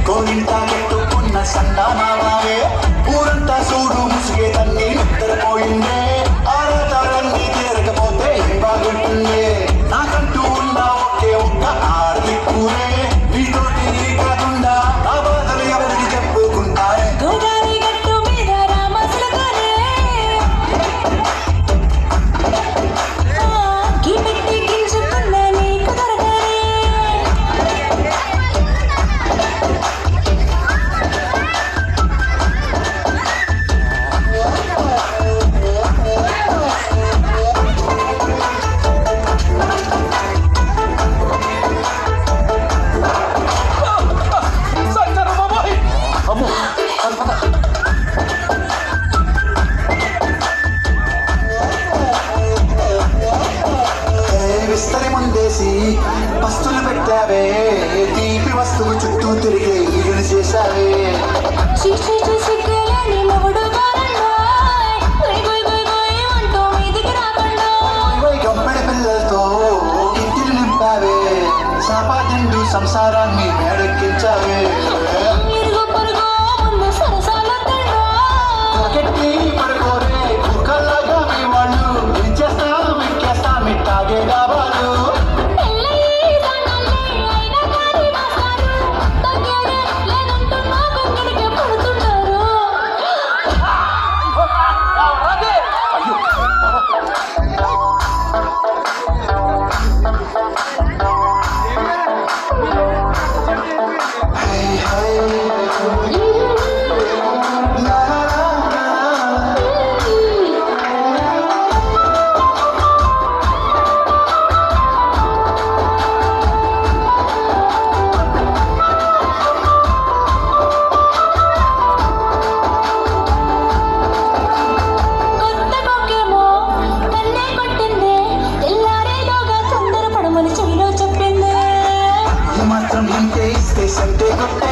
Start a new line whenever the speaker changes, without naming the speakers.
కోరింత పెట్టుకున్న సంతానమావే ఊరంతా చూడు ముసుగే తన్ని నిద్రపోయిందే ఆరాటాలన్నీ తీరకపోతే బాగుంటుందే నాకంటూ ఉన్న ఒకే ఒక్క ఆర్దిక్కునే నీతోటి నీ కాకుండా నా బాధలు ఎవరికి చెప్పుకుంటారే విస్తరి ముందేసి పస్తులు పెట్టావే తీపి వస్తువు చుట్టూ తిరిగే ఈడును చేశావే గంపెడి పిల్లలతో ఇంటిని నింపావే సాపాదిండు సంసారాన్ని మేడెక్కించావే పడుకోరే కుక్కల్లాగా మీ వాళ్ళు ఇచ్చేస్తాం ఎక్కేస్తాం ఇట్టాగే లాభాలు మాత్రం ఇంతే ఇస్తే సంటే కొట్టే